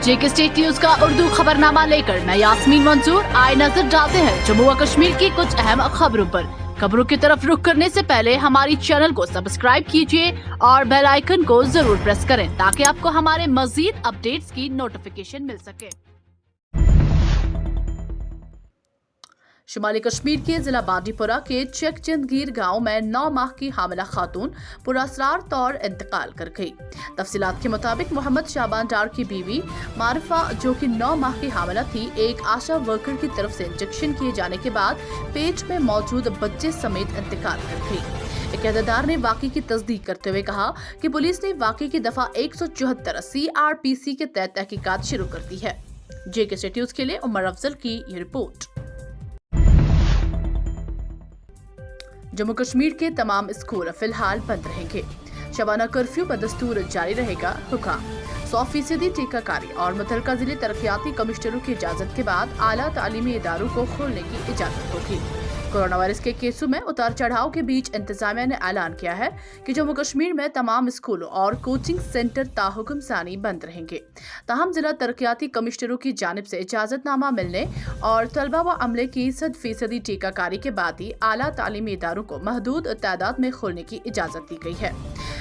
जेके state news का उर्दू खबरनामा लेकर मैं यास्मीन मंजूर आए नजर डालते हैं जम्मू व कश्मीर की कुछ अहम खबरों पर। खबरों की तरफ रुख करने से पहले हमारी चैनल को सब्सक्राइब कीजिए और बेल आइकन को जरूर प्रेस करें ताकि आपको हमारे मजीद अपडेट्स की नोटिफिकेशन मिल सके। शुमाली कश्मीर के जिला बांडीपुरा के चकचंदगीर गांव में 9 माह की हामिला खातून पुरअसरार तौर इंतकाल कर गई। तफसीलात के मुताबिक मोहम्मद शाबान डार की बीवी मारिफा, जो कि 9 माह की हामिला थी, एक आशा वर्कर की तरफ से इंजेक्शन किए जाने के बाद पेट में मौजूद बच्चे समेत इंतकाल कर गई। एक अहदेदार ने वाकई की तस्दीक करते हुए कहा कि पुलिस ने वाकई की दफा 174 CRPC के तहत तहकीकात शुरू कर दी है। जेके स्टेट न्यूज के लिए उमर अफजल की ये रिपोर्ट। जम्मू कश्मीर के तमाम स्कूल फिलहाल बंद रहेंगे। शबाना कर्फ्यू बदस्तूर जारी रहेगा। हुक्म 100% टीकाकारी और मुतलका जिले तरक्याती कमिश्नरों की इजाजत के बाद आला तालीमी इदारों को खोलने की इजाजत होगी। कोरोना वायरस के केसों में उतार चढ़ाव के बीच इंतजामिया ने ऐलान किया है कि जम्मू कश्मीर में तमाम स्कूलों और कोचिंग सेंटर ताहुकुम सानी बंद रहेंगे। ताहम जिला तरक्याती कमिश्नरों की जानिब से इजाजतनामा मिलने और तलबा व अमले की 100% टीकाकारी के बाद ही आला तालीमी इदारों को महदूद तादाद में खोलने की इजाजत दी गई है।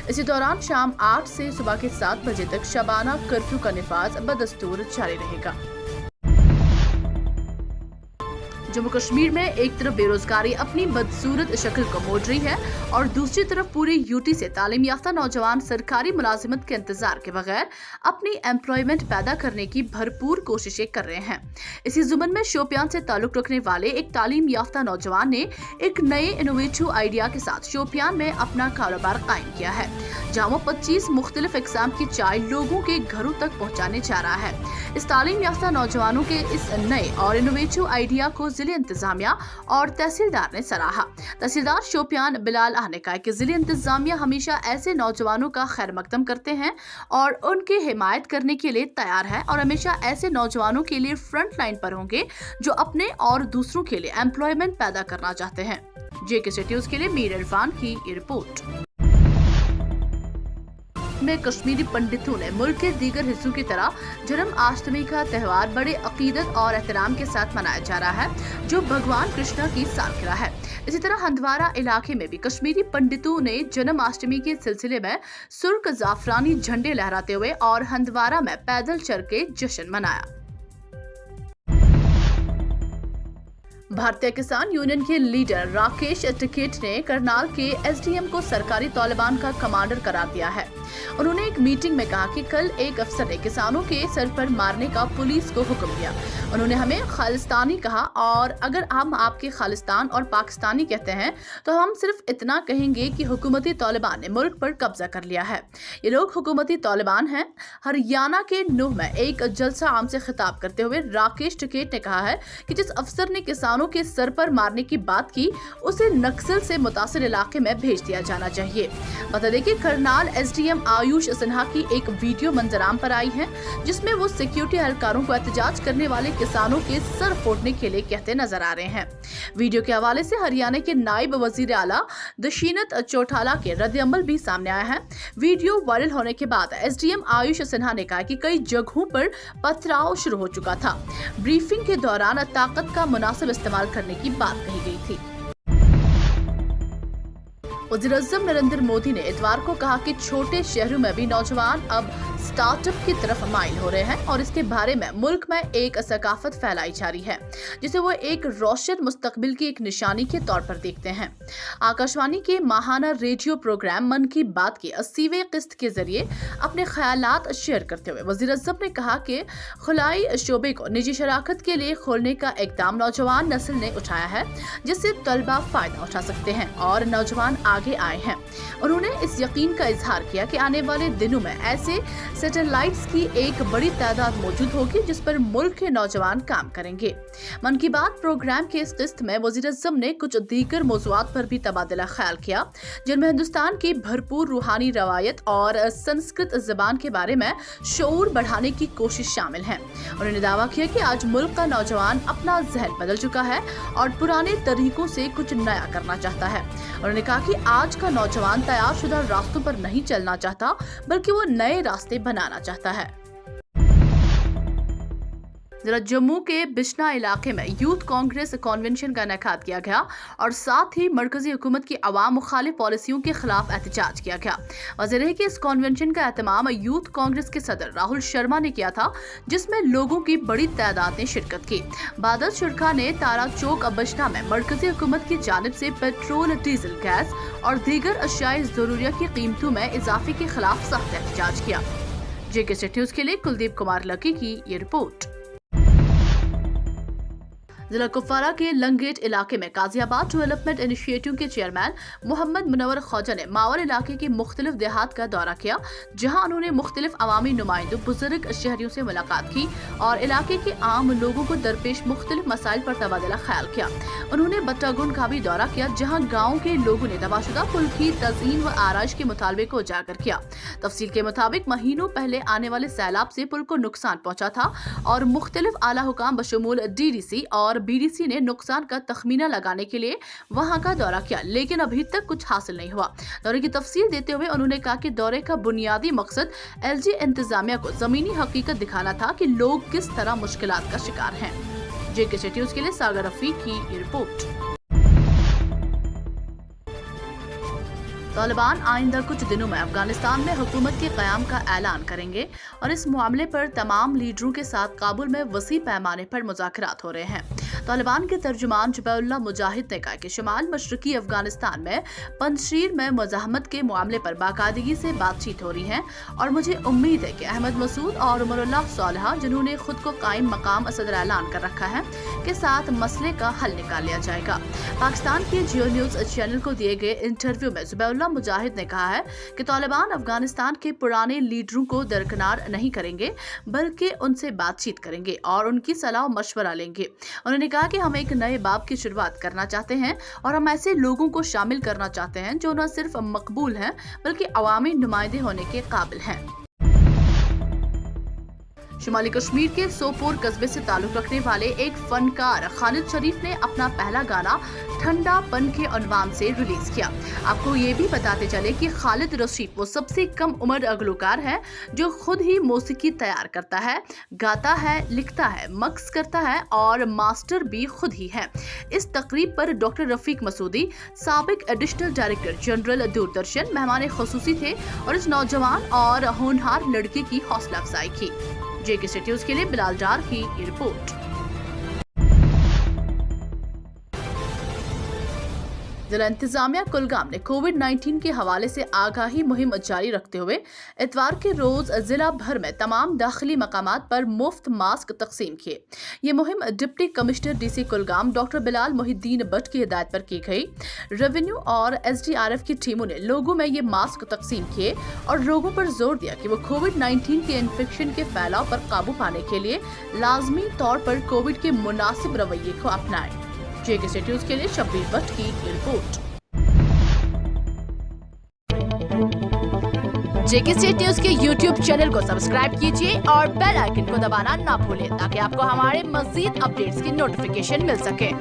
इसी दौरान शाम 8 से सुबह के 7 बजे तक शबाना कर्फ्यू का निफाज बदस्तूर जारी रहेगा। जम्मू कश्मीर में एक तरफ बेरोजगारी अपनी बदसूरत शक्ल को मोड़ रही है और दूसरी तरफ पूरे यूटी से तालीम याफ्ता नौजवान सरकारी मुलाजिमत के इंतजार के बगैर अपनी एम्प्लॉयमेंट पैदा करने की भरपूर कोशिशें कर रहे हैं। इसी जुमन में शोपियान से ताल्लुक रखने वाले एक तालीम याफ्ता नौजवान ने एक नए इनोवेटिव आइडिया के साथ शोपियान में अपना कारोबार कायम किया है, जहाँ वो 25 मुख्तलिफ इकसाम की चाय लोगों के घरों तक पहुँचाने जा रहा है। इस तालीम याफ्ता नौजवानों के इस नए और इनोवेटिव आइडिया को जिले इंतजामिया और तहसीलदार ने सराहा। तहसीलदार शोपियान बिलाल आह ने कहा कि जिले इंतजामिया हमेशा ऐसे नौजवानों का खैर मकदम करते हैं और उनकी हिमायत करने के लिए तैयार है और हमेशा ऐसे नौजवानों के लिए फ्रंट लाइन पर होंगे जो अपने और दूसरों के लिए एम्प्लॉयमेंट पैदा करना चाहते हैं। जेके स्टेट न्यूज के लिए मीर इरफान की ये रिपोर्ट। में कश्मीरी पंडितों ने मुल्क के दीगर हिस्सों की तरह जन्माष्टमी का त्यौहार बड़े अकीदत और एहतराम के साथ मनाया जा रहा है, जो भगवान कृष्ण की सालगिरह है। इसी तरह हंदवारा इलाके में भी कश्मीरी पंडितों ने जन्माष्टमी के सिलसिले में सुर्ख जाफरानी झंडे लहराते हुए और हंदवारा में पैदल चल के जश्न मनाया। भारतीय किसान यूनियन के लीडर राकेश टिकैत ने करनाल के SDM को सरकारी तालिबान का कमांडर करार दिया है। उन्होंने एक मीटिंग में कहा कि कल एक अफसर ने किसानों के सर पर मारने का पुलिस को हुक्म दिया। उन्होंने हमें खालिस्तानी कहा और अगर हम आपके खालिस्तान और पाकिस्तानी कहते हैं तो हम सिर्फ इतना कहेंगे कि हुकूमती तालिबान ने मुल्क पर कब्जा कर लिया है। ये लोग हुकूमती तालिबान हैं। हरियाणा के नूह में एक जलसा आम से खिताब करते हुए राकेश टिकैत ने कहा है कि जिस अफसर ने किसानों के सर पर मारने की बात की उसे नक्सल से मुतासिर इलाके में भेज दिया जाना चाहिए। बता दें कि करनाल SDM आयुष सिन्हा की एक वीडियो मंजराम पर आई है, जिसमें वो सिक्योरिटी एहलकारों को एहतजाज करने वाले किसानों के सर फोड़ने के लिए कहते नजर आ रहे हैं। वीडियो के हवाले से हरियाणा के नायब वजीर आला दशीनत चौटाला के रद्द-ए-अमल भी सामने आया है। वीडियो वायरल होने के बाद SDM आयुष सिन्हा ने कहा कि कई जगहों पर पथराव शुरू हो चुका था। ब्रीफिंग के दौरान ताकत का मुनासिब इस्तेमाल करने की बात कही गई थी। वज़ीर-ए-आज़म नरेंद्र मोदी ने इतवार को कहा कि छोटे शहरों में भी नौजवान अब स्टार्टअप की तरफ माइल हो रहे हैं और इसके बारे में मुल्क में एक सकाफत फैलाई जा रही है, जिसे वो एक रोशन मुस्तकबिल की एक निशानी के तौर पर देखते हैं। आकाशवाणी के माहाना रेडियो प्रोग्राम मन की बात की 80वें किस्त के जरिए अपने ख्यालात शेयर करते हुए वज़ीर-ए-आज़म ने कहा कि खुलाई शोबे को निजी शराकत के लिए खोलने का इक़दाम नौजवान नस्ल ने उठाया है, जिससे तलबा फायदा उठा सकते हैं और नौजवान आगे आए हैं। उन्होंने इस यकीन का इजहार किया कि आने वाले दिनों में ऐसे सैटेलाइट्स की एक बड़ी तादाद मौजूद होगी जिस पर मुल्क के नौजवान काम करेंगे। मन की बात प्रोग्राम के इस किस्त में वज़ीर-ए-आज़म ने कुछ दीगर मौज़ूआत पर भी तबादला ख्याल किया, जिनमें हिंदुस्तान की भरपूर रूहानी रवायत और संस्कृत ज़बान के बारे में शऊर बढ़ाने की कोशिश शामिल है। उन्होंने दावा किया कि आज मुल्क का नौजवान अपना ज़हन बदल चुका है और पुराने तरीकों से कुछ नया करना चाहता है। उन्होंने कहा कि आज का नौजवान तैयारशुदा रास्तों पर नहीं चलना चाहता, बल्कि वो नए रास्ते बनाना चाहता है। जिला जम्मू के बिश्ना इलाके में यूथ कांग्रेस कन्वेंशन का इनेकाद किया गया और साथ ही मरकजी हुकूमत की अवाम मुखालिफ पॉलिसियों के खिलाफ एहतजाज किया गया। वज़ीर है कि इस कन्वेंशन का एहतमाम यूथ कांग्रेस के सदर राहुल शर्मा ने किया था, जिसमें लोगों की बड़ी तादाद ने शिरकत की। बादल शुरका ने तारा चौक बिश्ना में मरकजी हुकूमत की जानिब से पेट्रोल, डीजल, गैस और दीगर अशियाए ज़रूरिया की कीमतों में इजाफे के खिलाफ सख्त एहतजाज किया। JK न्यूज़ के लिए कुलदीप कुमार लकी की ये रिपोर्ट। जिला कुपवारा के लंगेट इलाके में काजियाबाद डेवलपमेंट इनिशिएटिव के चेयरमैन मोहम्मद मुनव्वर ख्वाजा ने मावर इलाके के मुख्तलिफ देहात का दौरा किया, जहां उन्होंने मुख्तलिफ अवामी नुमाइंदों, बुजुर्ग शहरियों से मुलाकात की और इलाके के आम लोगों को दरपेश मुख्तलिफ मसाइल पर तबादला ख्याल किया। उन्होंने बट्टागुंड का भी दौरा किया, जहाँ गाँव के लोगों ने तबाशुदा पुल की तज़ीन व आराइश के मुतालबे को उजागर किया। तफसील के मुताबिक महीनों पहले आने वाले सैलाब से पुल को नुकसान पहुंचा था और मुख्तलिफ आला हुकाम बशमूल DDC और BDC ने नुकसान का तखमीना लगाने के लिए वहां का दौरा किया, लेकिन अभी तक कुछ हासिल नहीं हुआ। दौरे की तफसील देते हुए उन्होंने कहा कि दौरे का बुनियादी मकसद LG इंतजामिया को जमीनी हकीकत दिखाना था कि लोग किस तरह मुश्किलात का शिकार हैं। JK न्यूज़ के लिए सागर रफीक की ये रिपोर्ट। तालिबान आइंदा कुछ दिनों में अफगानिस्तान में हुकूमत के क़याम का ऐलान करेंगे और इस मामले पर तमाम लीडरों के साथ काबुल में वसी पैमाने पर मुज़ाकरात हो रहे हैं। तालिबान के तर्जुमान ज़बीहुल्लाह मुजाहिद ने कहा कि शुमाल मशरकी अफगानिस्तान में पंजशीर में मुज़ाहमत के मामले पर बाकायदगी से बातचीत हो रही है और मुझे उम्मीद है कि अहमद मसूद और उमरुल्लाह सालेह, जिन्होंने खुद को कायम मकाम सदर ऐलान कर रखा है, के साथ मसले का हल निकाल लिया जाएगा। पाकिस्तान के जियो न्यूज़ चैनल को दिए गए इंटरव्यू में ज़बीहुल्लाह मुजाहिद ने कहा है कि तालिबान अफगानिस्तान के पुराने लीडरों को दरकिनार नहीं करेंगे, बल्कि उनसे बातचीत करेंगे और उनकी सलाह मशवरा लेंगे। उन्होंने कहा कि हम एक नए बाब की शुरुआत करना चाहते हैं और हम ऐसे लोगों को शामिल करना चाहते हैं जो न सिर्फ मकबूल हैं बल्कि अवामी नुमाइंदे होने के काबिल हैं। शुमाली कश्मीर के सोपोर कस्बे से ताल्लुक रखने वाले एक फनकार खालिद शरीफ ने अपना पहला गाना ठंडापन के उन्वान से रिलीज किया। आपको ये भी बताते चले कि खालिद रशीद वो सबसे कम उम्र गुलकार है जो खुद ही मौसीकी तैयार करता है, गाता है, लिखता है, मक्स करता है और मास्टर भी खुद ही है। इस तकरीब पर डॉक्टर रफीक मसूदी, साबिक एडिशनल डायरेक्टर जनरल दूरदर्शन, मेहमान खुसूसी थे और इस नौजवान और होनहार लड़के की हौसला अफजाई की। JK न्यूज़ के लिए बिलाल डार की ये रिपोर्ट। जिला इंतजामिया कुलगाम ने कोविड-19 के हवाले से आगाही मुहिम जारी रखते हुए इतवार के रोज जिला भर में तमाम दाखिली मकामात पर मुफ्त मास्क तकसीम किए। ये मुहिम deputy commissioner DC Kulgam doctor Bilal Mohiddin Bhatt की हिदायत पर की गई। रेवेन्यू और SDRF की टीमों ने लोगों में ये मास्क तकसीम किए और लोगों पर जोर दिया कि वो कोविड-19 के इन्फेक्शन के फैलाव पर काबू पाने के लिए लाजमी तौर पर कोविड के मुनासिब रवैये को अपनाएं। JK न्यूज़ के लिए शब्बीर भट्ट की रिपोर्ट। JK न्यूज़ के YouTube चैनल को सब्सक्राइब कीजिए और बेल आइकन को दबाना ना भूलें ताकि आपको हमारे मज़ीद अपडेट्स की नोटिफिकेशन मिल सके।